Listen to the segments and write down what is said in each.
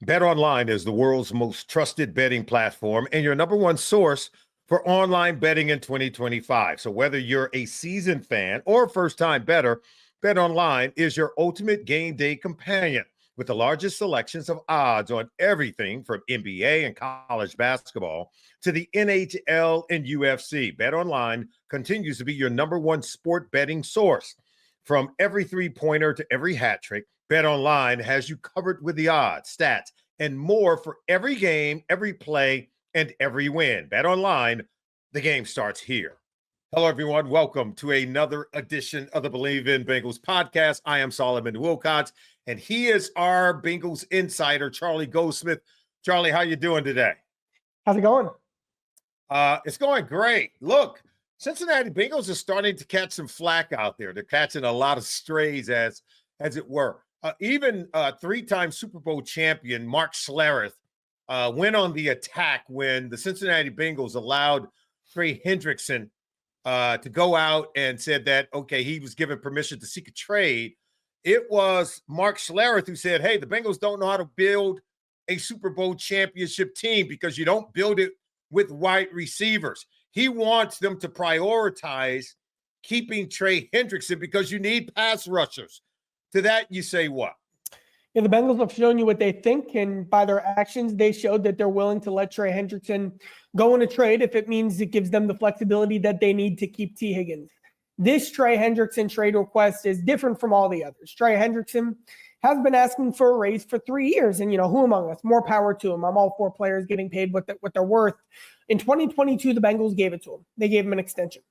BetOnline is the world's most trusted betting platform and your number one source for online betting in 2025. So whether you're a seasoned fan or a first-time bettor, BetOnline is your ultimate game day companion with the largest selections of odds on everything from NBA and college basketball to the NHL and UFC. BetOnline continues to be your number one sport betting source. From every three-pointer to every hat trick, BetOnline has you covered with the odds, stats, and more for every game, every play, and every win. BetOnline, the game starts here. Hello, everyone. Welcome to another edition of the Bleav in Bengals podcast. I am Solomon Wilcots, and he is our Bengals insider, Charlie Goldsmith. Charlie, how you doing today? How's it going? It's going great. Look, Cincinnati Bengals are starting to catch some flack out there. They're catching a lot of strays, as it were. Even three-time Super Bowl champion Mark Schlereth went on the attack when the Cincinnati Bengals allowed Trey Hendrickson to go out and said that, okay, he was given permission to seek a trade. It was Mark Schlereth who said, hey, the Bengals don't know how to build a Super Bowl championship team because you don't build it with wide receivers. He wants them to prioritize keeping Trey Hendrickson because you need pass rushers. To that, you say what? Yeah, the Bengals have shown you what they think, and by their actions, they showed that they're willing to let Trey Hendrickson go in a trade if it means it gives them the flexibility that they need to keep T. Higgins. This Trey Hendrickson trade request is different from all the others. Trey Hendrickson has been asking for a raise for 3 years, and who among us? More power to him. I'm all for players getting paid what they're worth. In 2022, the Bengals gave it to him. They gave him an extension.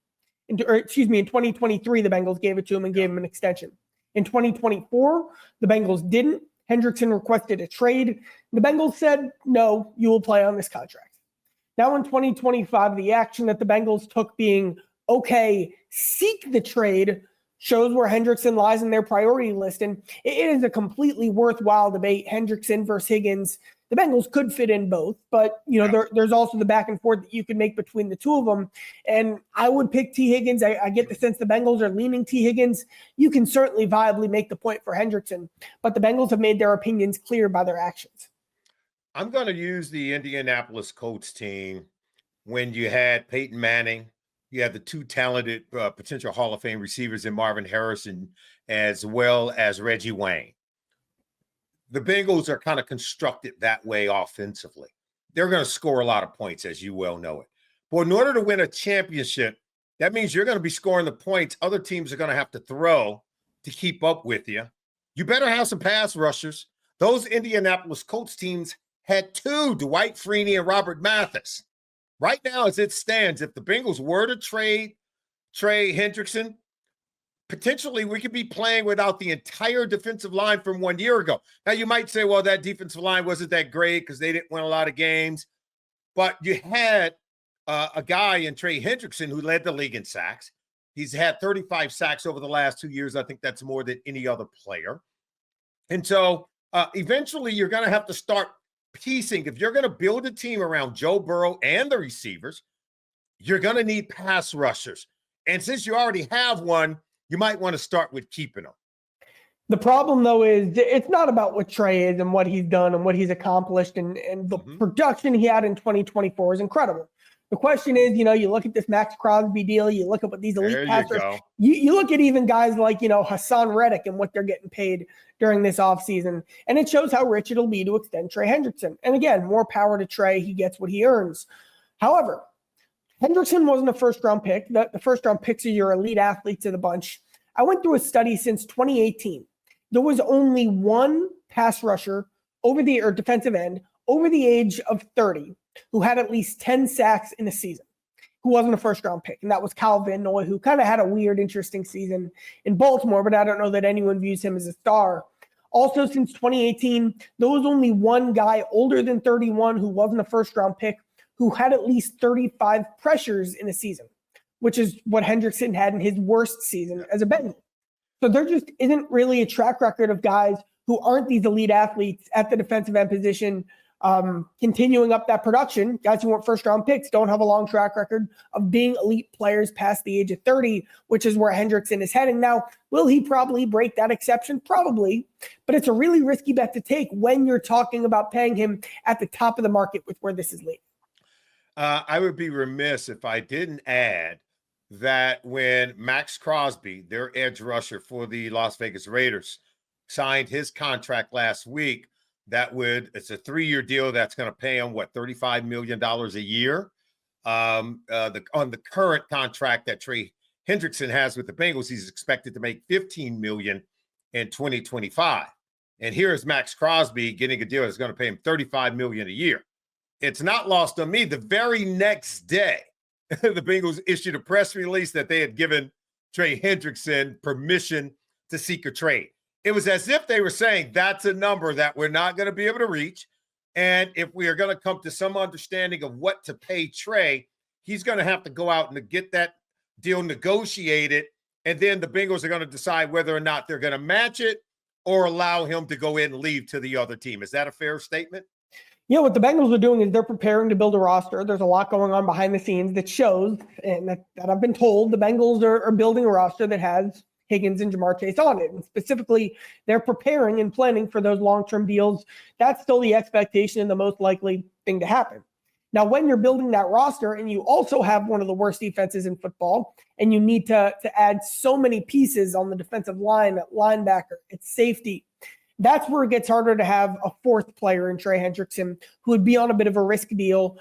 In 2023, the Bengals gave it to him and gave him an extension. In 2024, the Bengals didn't. Hendrickson requested a trade. The Bengals said, no, you will play on this contract. Now in 2025, the action that the Bengals took being, okay, seek the trade, shows where Hendrickson lies in their priority list. And it is a completely worthwhile debate, Hendrickson versus Higgins. The Bengals could fit in both, but there's also the back and forth that you could make between the two of them. And I would pick T. Higgins. I get the sense the Bengals are leaning T. Higgins. You can certainly viably make the point for Hendrickson, but the Bengals have made their opinions clear by their actions. I'm going to use the Indianapolis Colts team when you had Peyton Manning. You have the two talented potential Hall of Fame receivers in Marvin Harrison as well as Reggie Wayne. The Bengals are kind of constructed that way offensively. They're going to score a lot of points, as you well know it. But in order to win a championship, that means you're going to be scoring the points other teams are going to have to throw to keep up with you. You better have some pass rushers. Those Indianapolis Colts teams had two, Dwight Freeney and Robert Mathis. Right now, as it stands, if the Bengals were to trade Trey Hendrickson, potentially we could be playing without the entire defensive line from 1 year ago. Now, you might say, well, that defensive line wasn't that great because they didn't win a lot of games. But you had a guy in Trey Hendrickson who led the league in sacks. He's had 35 sacks over the last 2 years. I think that's more than any other player. And so eventually you're going to have to start piecing. If you're going to build a team around Joe Burrow and the receivers, you're going to need pass rushers. And since you already have one, you might want to start with keeping them. The problem, though, is it's not about what Trey is and what he's done and what he's accomplished. And the production he had in 2024 is incredible. The question is, you look at this Max Crosby deal, you look at what these elite passers, you look at even guys like, Hassan Reddick and what they're getting paid during this offseason. And it shows how rich it'll be to extend Trey Hendrickson. And again, more power to Trey. He gets what he earns. However, Hendrickson wasn't a first-round pick. The first-round picks are your elite athletes of the bunch. I went through a study since 2018. There was only one pass rusher or defensive end over the age of 30 who had at least 10 sacks in a season, who wasn't a first-round pick, and that was Kyle Van Noy, who kind of had a weird, interesting season in Baltimore, but I don't know that anyone views him as a star. Also, since 2018, there was only one guy older than 31 who wasn't a first-round pick who had at least 35 pressures in a season, which is what Hendrickson had in his worst season as a Bengal. So there just isn't really a track record of guys who aren't these elite athletes at the defensive end position continuing up that production. Guys who weren't first-round picks don't have a long track record of being elite players past the age of 30, which is where Hendrickson is heading. Now, will he probably break that exception? Probably, but it's a really risky bet to take when you're talking about paying him at the top of the market with where this is leading. I would be remiss if I didn't add that when Max Crosby, their edge rusher for the Las Vegas Raiders, signed his contract last week, it's a 3-year deal that's going to pay him $35 million a year. On the current contract that Trey Hendrickson has with the Bengals, he's expected to make $15 million in 2025. And here's Max Crosby getting a deal that's going to pay him $35 million a year. It's not lost on me. The very next day, the Bengals issued a press release that they had given Trey Hendrickson permission to seek a trade. It was as if they were saying that's a number that we're not going to be able to reach. And if we are going to come to some understanding of what to pay Trey, he's going to have to go out and get that deal negotiated. And then the Bengals are going to decide whether or not they're going to match it or allow him to go in and leave to the other team. Is that a fair statement? Yeah, what the Bengals are doing is they're preparing to build a roster. There's a lot going on behind the scenes that shows, and that I've been told, the Bengals are building a roster that has Higgins and Jamar Chase on it. And specifically, they're preparing and planning for those long-term deals. That's still the expectation and the most likely thing to happen. Now, when you're building that roster and you also have one of the worst defenses in football, and you need to add so many pieces on the defensive line, at linebacker, at safety, that's where it gets harder to have a fourth player in Trey Hendrickson who would be on a bit of a risk deal,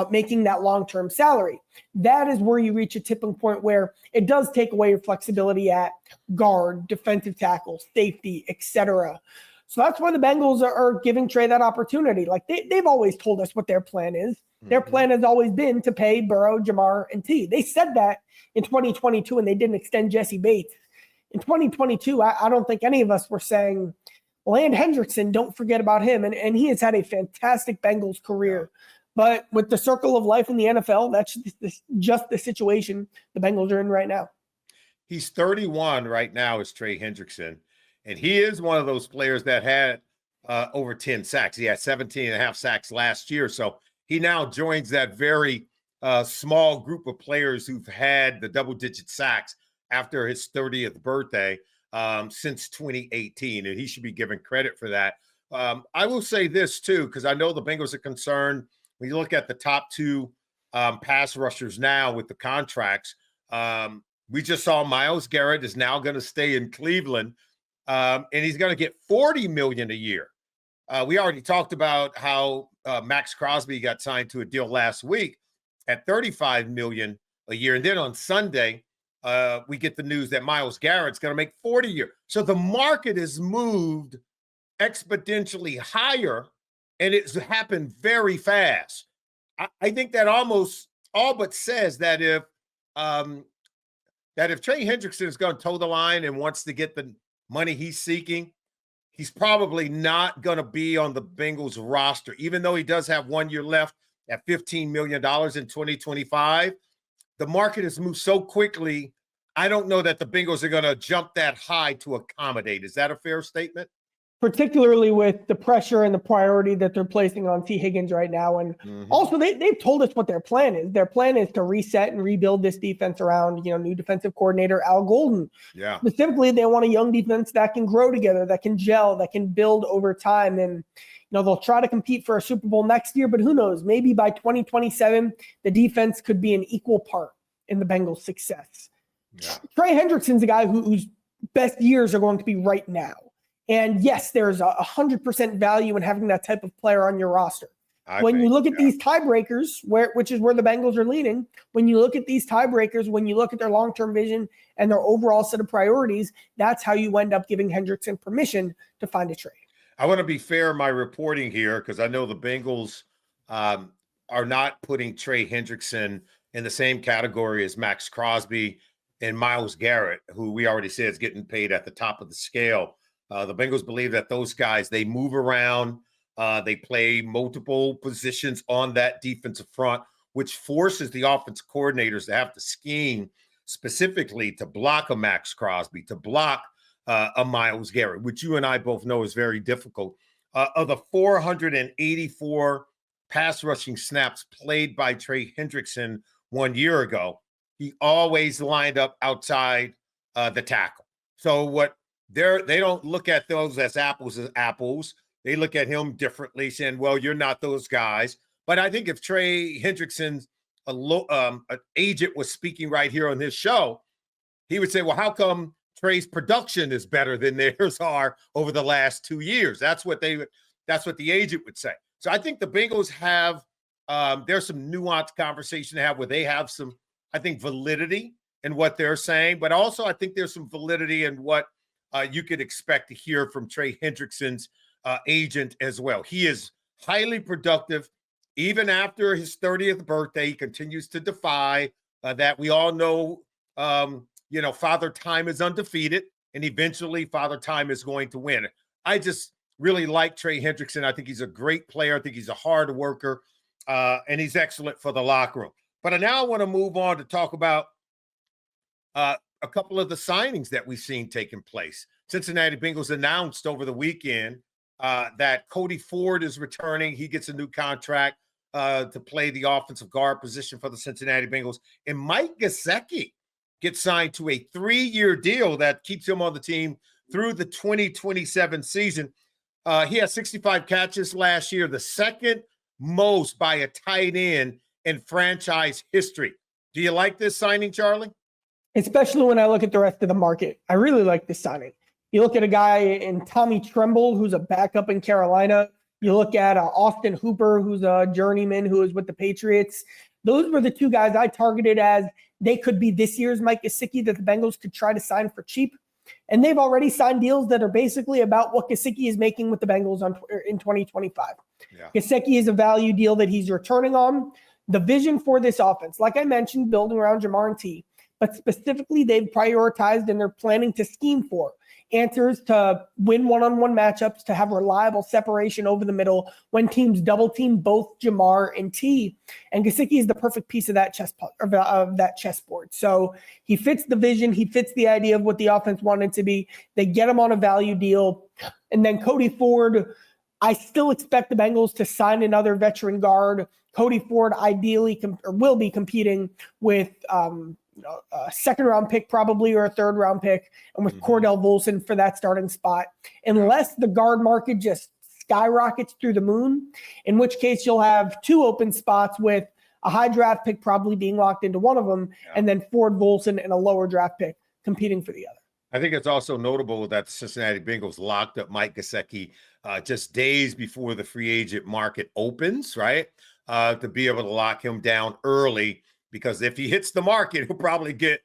making that long-term salary. That is where you reach a tipping point where it does take away your flexibility at guard, defensive tackle, safety, etc. So that's why the Bengals are giving Trey that opportunity. Like they've always told us what their plan is. Their plan has always been to pay Burrow, Jamar, and T. They said that in 2022, and they didn't extend Jesse Bates. In 2022, I don't think any of us were saying, well, and Hendrickson, don't forget about him. And he has had a fantastic Bengals career. But with the circle of life in the NFL, that's just the situation the Bengals are in right now. He's 31 right now, is Trey Hendrickson. And he is one of those players that had over 10 sacks. He had 17 and a half sacks last year. So he now joins that very small group of players who've had the double-digit sacks after his 30th birthday since 2018, and he should be given credit for that. I will say this, too, because I know the Bengals are concerned. When you look at the top two pass rushers now with the contracts, we just saw Myles Garrett is now going to stay in Cleveland, and he's going to get $40 million a year. We already talked about how Max Crosby got signed to a deal last week at $35 million a year, and then on Sunday, we get the news that Myles Garrett's going to make $40 a year. So the market has moved exponentially higher, and it's happened very fast. I think that almost all but says that if Trey Hendrickson is going to toe the line and wants to get the money he's seeking, he's probably not going to be on the Bengals roster, even though he does have 1 year left at $15 million in 2025. The market has moved so quickly, I don't know that the Bengals are going to jump that high to accommodate. Is that a fair statement? Particularly with the pressure and the priority that they're placing on T. Higgins right now. And also they've told us what their plan is. Their plan is to reset and rebuild this defense around, new defensive coordinator Al Golden. Yeah. Specifically, they want a young defense that can grow together, that can gel, that can build over time. And, they'll try to compete for a Super Bowl next year, but who knows? Maybe by 2027, the defense could be an equal part in the Bengals' success. Yeah. Trey Hendrickson's a guy whose best years are going to be right now. And yes, there's 100% value in having that type of player on your roster. When you look at these tiebreakers, which is where the Bengals are leaning, when you look at these tiebreakers, when you look at their long-term vision and their overall set of priorities, that's how you end up giving Hendrickson permission to find a trade. I want to be fair in my reporting here because I know the Bengals are not putting Trey Hendrickson in the same category as Max Crosby and Myles Garrett, who we already said is getting paid at the top of the scale. The Bengals believe that those guys, they move around, they play multiple positions on that defensive front, which forces the offensive coordinators to have to scheme specifically to block a Max Crosby, to block a Myles Garrett, which you and I both know is very difficult of the 484 pass rushing snaps played by Trey Hendrickson 1 year ago, he always lined up outside the tackle. So they don't look at those as apples. They look at him differently, saying, well, you're not those guys. But I think if Trey Hendrickson's an agent was speaking right here on this show, he would say, well, how come Trey's production is better than theirs are over the last 2 years? That's what the agent would say. So I think the Bengals have there's some nuanced conversation to have where they have some, I think, validity in what they're saying, but also I think there's some validity in what you could expect to hear from Trey Hendrickson's agent as well. He is highly productive. Even after his 30th birthday, he continues to defy that. We all know, Father Time is undefeated, and eventually Father Time is going to win. I just really like Trey Hendrickson. I think he's a great player. I think he's a hard worker, and he's excellent for the locker room. But now I want to move on to talk about a couple of the signings that we've seen taking place. Cincinnati Bengals announced over the weekend that Cody Ford is returning. He gets a new contract to play the offensive guard position for the Cincinnati Bengals. And Mike Gesicki gets signed to a 3-year deal that keeps him on the team through the 2027 season. He had 65 catches last year, the second most by a tight end in franchise history. Do you like this signing, Charlie? Especially when I look at the rest of the market. I really like this signing. You look at a guy in Tommy Tremble, who's a backup in Carolina. You look at Austin Hooper, who's a journeyman who is with the Patriots. Those were the two guys I targeted as they could be this year's Mike Gesicki that the Bengals could try to sign for cheap. And they've already signed deals that are basically about what Gesicki is making with the Bengals in 2025. Yeah. Gesicki is a value deal that he's returning on. The vision for this offense, like I mentioned, building around Jamar and T, but specifically they've prioritized and they're planning to scheme for answers to win one-on-one matchups, to have reliable separation over the middle when teams double team both Jamar and T. And Gesicki is the perfect piece of that chessboard. So he fits the vision. He fits the idea of what the offense wanted to be. They get him on a value deal. And then Cody Ford, I still expect the Bengals to sign another veteran guard. Cody Ford ideally will be competing with a second-round pick probably or a third-round pick, and with Cordell Volson for that starting spot, unless the guard market just skyrockets through the moon, in which case you'll have 2 open spots with a high draft pick probably being locked into one of them, and then Ford, Volson, and a lower draft pick competing for the other. I think it's also notable that the Cincinnati Bengals locked up Mike Gesicki just days before the free agent market opens, right? To be able to lock him down early, because if he hits the market, he'll probably get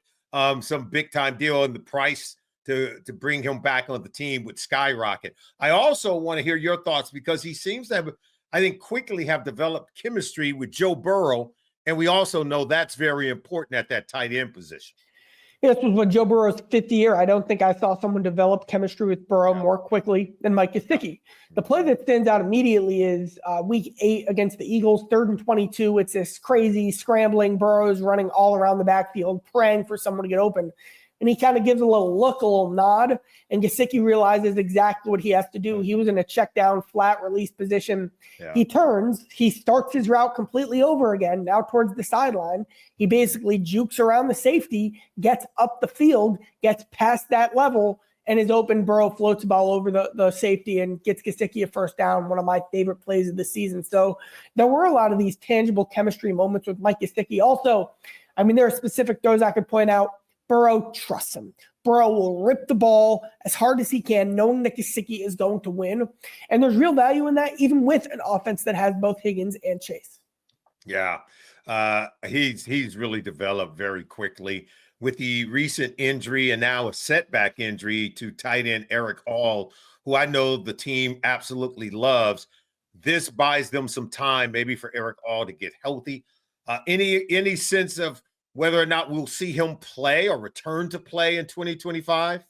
some big time deal, and the price to bring him back on the team would skyrocket. I also want to hear your thoughts, because he seems to have, I think, quickly have developed chemistry with Joe Burrow, and we also know that's very important at that tight end position. This was when Joe Burrow's 5th year. I don't think I saw someone develop chemistry with Burrow more quickly than Mike Gesicki. The play that stands out immediately is week 8 against the Eagles, 3rd and 22. It's this crazy scrambling. Burrow's running all around the backfield, praying for someone to get open. And he kind of gives a little look, a little nod, and Gesicki realizes exactly what he has to do. He was in a check down, flat release position. Yeah. He turns, he starts his route completely over again, now towards the sideline. He basically jukes around the safety, gets up the field, gets past that level, and is open. Burrow floats the ball over the safety and gets Gesicki a first down, one of my favorite plays of the season. So there were a lot of these tangible chemistry moments with Mike Gesicki. Also, I mean, there are specific throws I could point out. Burrow trusts him. Burrow will rip the ball as hard as he can, knowing that Gesicki is going to win. And there's real value in that, even with an offense that has both Higgins and Chase. Yeah, he's really developed very quickly with the recent injury and now a setback injury to tight end Eric Hall, who I know the team absolutely loves. This buys them some time, maybe for Eric Hall to get healthy. Any sense of whether or not we'll see him play or return to play in 2025?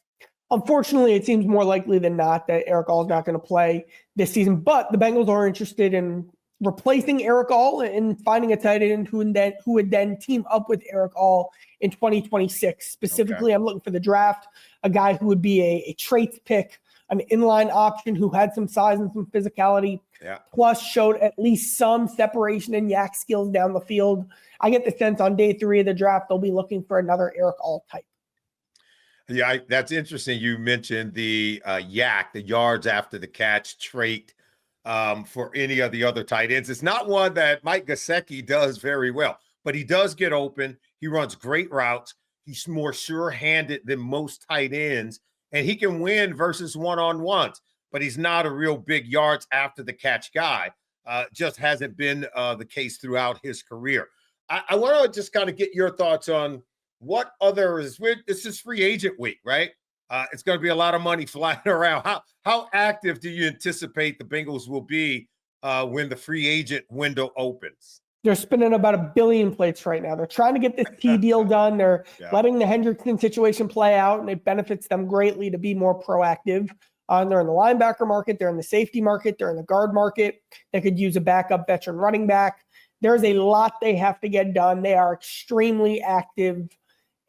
Unfortunately, it seems more likely than not that Eric Hall is not going to play this season, but the Bengals are interested in replacing Eric Hall and finding a tight end who would then team up with Eric Hall in 2026. Specifically, I'm looking for the draft, a guy who would be a traits pick, an inline option who had some size and some physicality, plus showed at least some separation and yak skills down the field. I get the sense on day 3 of the draft, they'll be looking for another Eric All type. Yeah, that's interesting. You mentioned the yak, the yards after the catch trait for any of the other tight ends. It's not one that Mike Gesicki does very well, but he does get open. He runs great routes. He's more sure-handed than most tight ends, and he can win versus one-on-ones, but he's not a real big yards after the catch guy. Just hasn't been the case throughout his career. I want to just kind of get your thoughts on what others. This is free agent week, right? It's going to be a lot of money flying around. How active do you anticipate the Bengals will be when the free agent window opens? They're spinning about 1 billion plates right now. They're trying to get this T deal done. They're letting the Hendrickson situation play out, and it benefits them greatly to be more proactive. They're in the linebacker market. They're in the safety market. They're in the guard market. They could use a backup veteran running back. There's a lot they have to get done. They are extremely active.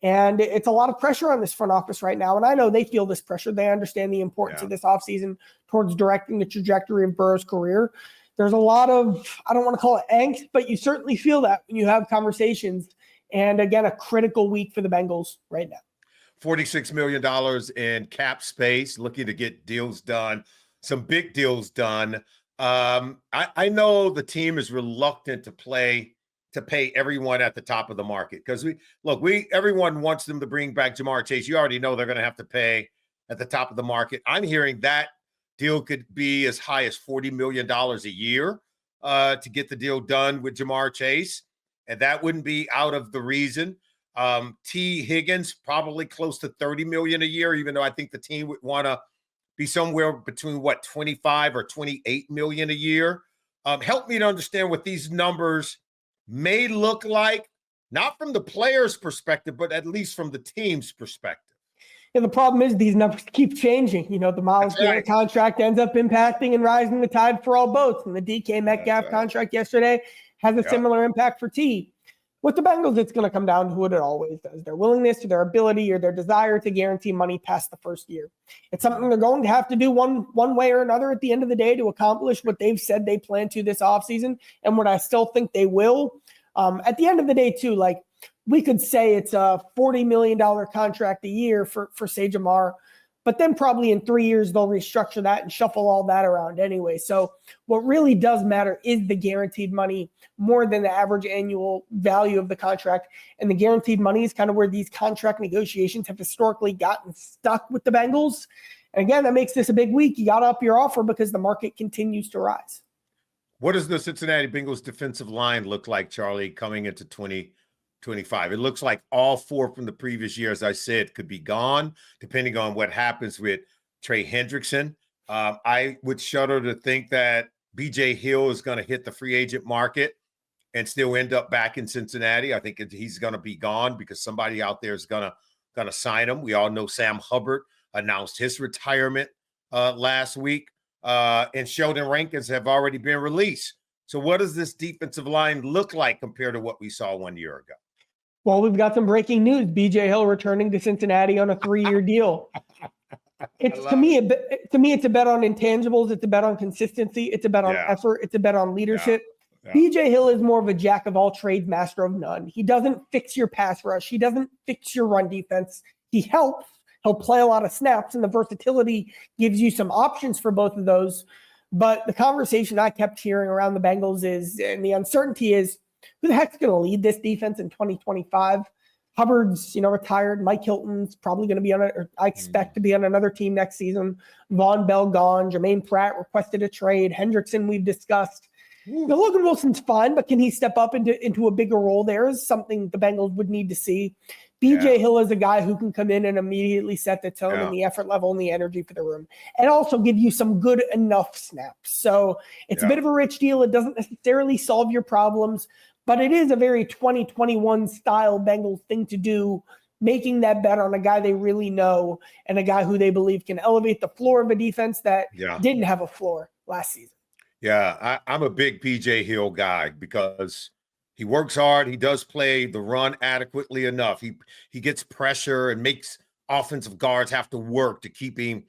And it's a lot of pressure on this front office right now. And I know they feel this pressure. They understand the importance of this offseason towards directing the trajectory of Burrow's career. There's a lot of, I don't want to call it angst, but you certainly feel that when you have conversations. And again, a critical week for the Bengals right now. $46 million in cap space, looking to get deals done, some big deals done. I know the team is reluctant to pay everyone at the top of the market because everyone wants them to bring back Jamar Chase. You already know they're going to have to pay at the top of the market. I'm hearing that deal could be as high as $40 million a year to get the deal done with Jamar Chase, and that wouldn't be out of the reason. T. Higgins probably close to $30 million a year, even though I think the team would want to be somewhere between 25 or 28 million a year. Help me to understand what these numbers may look like, not from the player's perspective, but at least from the team's perspective. And the problem is these numbers keep changing. The Miles Garrett contract ends up impacting and rising the tide for all boats. And the DK Metcalf contract yesterday has a similar impact for T. With the Bengals, it's going to come down to what it always does. Their willingness or their ability or their desire to guarantee money past the first year. It's something they're going to have to do one way or another at the end of the day to accomplish what they've said they plan to this offseason and what I still think they will. At the end of the day, too, we could say it's a $40 million contract a year for say Jamar, but then probably in 3 years they'll restructure that and shuffle all that around anyway. So what really does matter is the guaranteed money more than the average annual value of the contract. And the guaranteed money is kind of where these contract negotiations have historically gotten stuck with the Bengals. And again, that makes this a big week. You got to up your offer because the market continues to rise. What does the Cincinnati Bengals defensive line look like, Charlie, coming into 2025? It looks like all 4 from the previous year, as I said, could be gone, depending on what happens with Trey Hendrickson. I would shudder to think that B.J. Hill is going to hit the free agent market and still end up back in Cincinnati. I think he's going to be gone because somebody out there is going to sign him. We all know Sam Hubbard announced his retirement last week, and Sheldon Rankins have already been released. So what does this defensive line look like compared to what we saw 1 year ago? Well, we've got some breaking news. B.J. Hill returning to Cincinnati on a 3-year deal. To me, it's a bet on intangibles. It's a bet on consistency. It's a bet on effort. It's a bet on leadership. B.J. Hill is more of a jack of all trades, master of none. He doesn't fix your pass rush. He doesn't fix your run defense. He helps. He'll play a lot of snaps, and the versatility gives you some options for both of those. But the conversation I kept hearing around the Bengals is, and the uncertainty is, who the heck's going to lead this defense in 2025? Hubbard's, retired. Mike Hilton's probably going to be I expect to be on another team next season. Von Bell gone. Jermaine Pratt requested a trade. Hendrickson we've discussed. Logan Wilson's fine, but can he step up into a bigger role there is something the Bengals would need to see. B.J. Hill is a guy who can come in and immediately set the tone and the effort level and the energy for the room and also give you some good enough snaps. So it's a bit of a rich deal. It doesn't necessarily solve your problems, but it is a very 2021 style Bengals thing to do, making that bet on a guy they really know and a guy who they believe can elevate the floor of a defense that didn't have a floor last season. Yeah, I'm a big B.J. Hill guy because he works hard. He does play the run adequately enough. He gets pressure and makes offensive guards have to work to keep him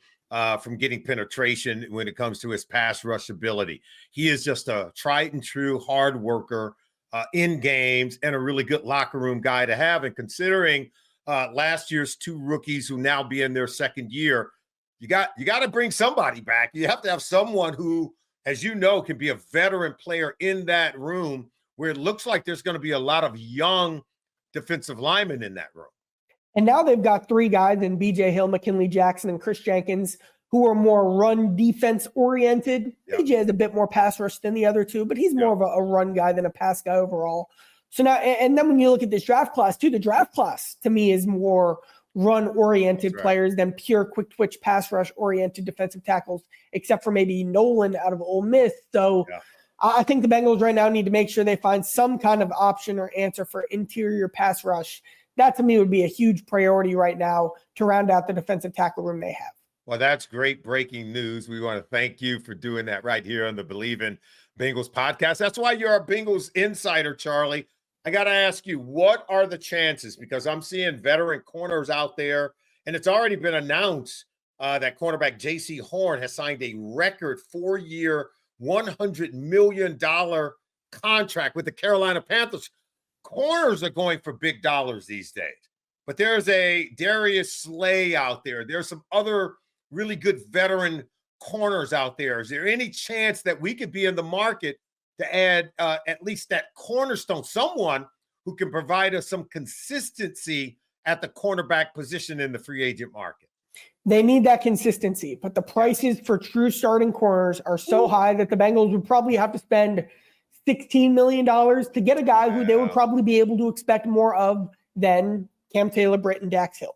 from getting penetration when it comes to his pass rush ability. He is just a tried and true hard worker in games and a really good locker room guy to have. And considering last year's 2 rookies who now be in their second year, you got to bring somebody back. You have to have someone who, as you know, can be a veteran player in that room where it looks like there's going to be a lot of young defensive linemen in that room. And now they've got 3 guys in BJ Hill, McKinley Jackson, and Chris Jenkins, who are more run defense oriented. Yep. BJ has a bit more pass rush than the other 2, but he's more of a run guy than a pass guy overall. So now, and then when you look at this draft class too, the draft class to me is more run oriented players than pure quick twitch pass rush oriented defensive tackles, except for maybe Nolan out of Ole Miss. So I think the Bengals right now need to make sure they find some kind of option or answer for interior pass rush. That to me would be a huge priority right now to round out the defensive tackle room they have. Well, that's great breaking news. We want to thank you for doing that right here on the Bleav in Bengals podcast. That's why you're a Bengals insider, Charlie. I got to ask you, what are the chances? Because I'm seeing veteran corners out there, and it's already been announced that cornerback J.C. Horn has signed a record 4-year, $100 million contract with the Carolina Panthers. Corners are going for big dollars these days. But there's a Darius Slay out there. There's some other really good veteran corners out there. Is there any chance that we could be in the market to add at least that cornerstone, someone who can provide us some consistency at the cornerback position in the free agent market? They need that consistency, but the prices for true starting corners are so high that the Bengals would probably have to spend $16 million to get a guy who they would probably be able to expect more of than Cam Taylor-Britt and Dax Hill.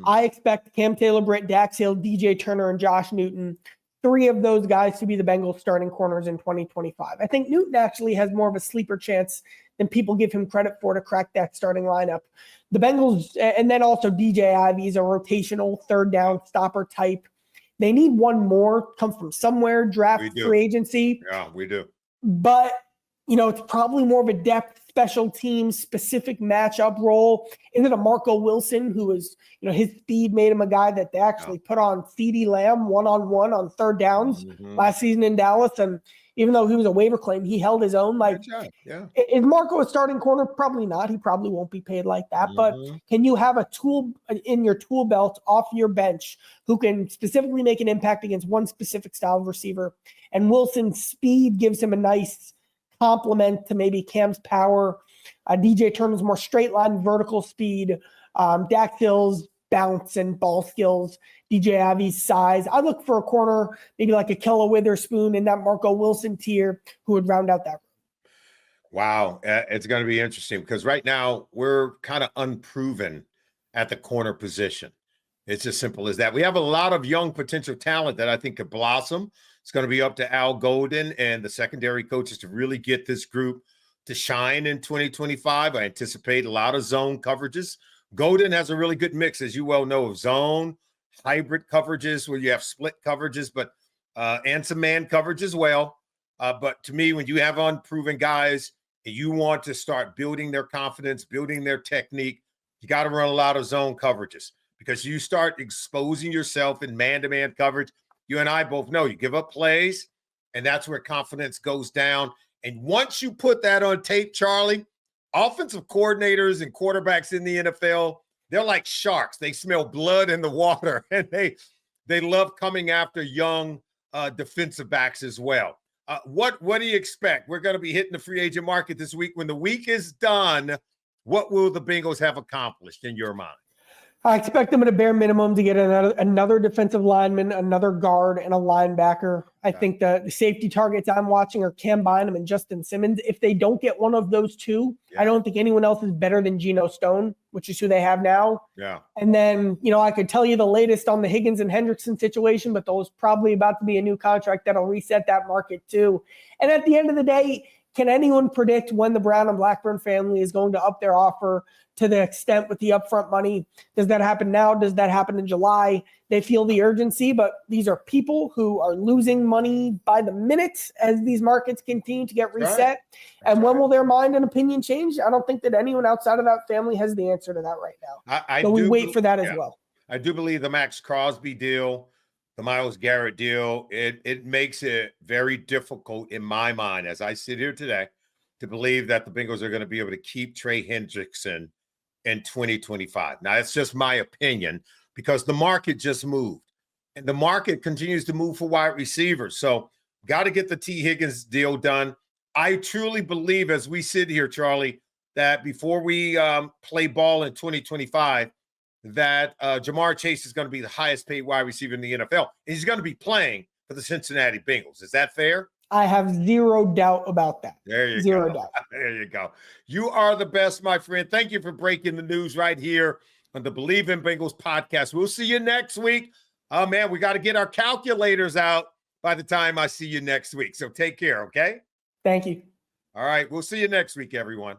I expect Cam Taylor-Britt, Dax Hill, DJ Turner, and Josh Newton, 3 of those guys to be the Bengals starting corners in 2025. I think Newton actually has more of a sleeper chance than people give him credit for to crack that starting lineup. The Bengals, and then also DJ Ivey is a rotational third down stopper type. They need one more, come from somewhere, draft, free agency. Yeah, we do. But, you know, it's probably more of a depth special teams specific matchup role. Is it a Marco Wilson who is, you know, his speed made him a guy that they actually put on CeeDee Lamb one-on-one on third downs last season in Dallas. And even though he was a waiver claim, he held his own. Like, is Marco a starting corner? Probably not. He probably won't be paid like that. But can you have a tool in your tool belt off your bench who can specifically make an impact against one specific style of receiver? And Wilson's speed gives him a nice complement to maybe Cam's power. DJ Turner's more straight line vertical speed. Dax Hill's bounce and ball skills. DJ Ivey's size. I look for a corner, maybe like a Kella Witherspoon in that Marco Wilson tier who would round out that room. Wow. It's going to be interesting because right now we're kind of unproven at the corner position. It's as simple as that. We have a lot of young potential talent that I think could blossom. It's going to be up to Al Golden and the secondary coaches to really get this group to shine in 2025. I anticipate a lot of zone coverages. Golden has a really good mix, as you well know, of zone, hybrid coverages where you have split coverages, but and some man coverage as well. But to me, when you have unproven guys and you want to start building their confidence, building their technique, you got to run a lot of zone coverages because you start exposing yourself in man-to-man coverage. You and I both know you give up plays, and that's where confidence goes down. And once you put that on tape, Charlie, offensive coordinators and quarterbacks in the NFL, they're like sharks. They smell blood in the water, and they love coming after young defensive backs as well. What do you expect? We're going to be hitting the free agent market this week. When the week is done, what will the Bengals have accomplished in your mind? I expect them at a bare minimum to get another defensive lineman, another guard, and a linebacker. I think the safety targets I'm watching are Cam Bynum and Justin Simmons. If they don't get one of those two, I don't think anyone else is better than Geno Stone, which is who they have now. Yeah. And then, you know, I could tell you the latest on the Higgins and Hendrickson situation, but those probably about to be a new contract that'll reset that market too. And at the end of the day, can anyone predict when the Brown and Blackburn family is going to up their offer to the extent with the upfront money? Does that happen now? Does that happen in July? They feel the urgency, but these are people who are losing money by the minute as these markets continue to get reset. And when will their mind and opinion change? I don't think that anyone outside of that family has the answer to that right now. So we wait for that as well. I do believe the Max Crosby deal the Myles Garrett deal, it makes it very difficult in my mind as I sit here today to believe that the Bengals are going to be able to keep Trey Hendrickson in 2025. Now, it's just my opinion because the market just moved and the market continues to move for wide receivers. So, got to get the T. Higgins deal done. I truly believe, as we sit here, Charlie, that before we play ball in 2025, that Jamar Chase is going to be the highest paid wide receiver in the NFL. And he's going to be playing for the Cincinnati Bengals. Is that fair? I have zero doubt about that. There you Zero go. doubt. There you go. You are the best, my friend. Thank you for breaking the news right here on the Bleav in Bengals podcast. We'll see you next week. Oh, man, we got to get our calculators out by the time I see you next week. So take care, okay? Thank you. All right. We'll see you next week, everyone.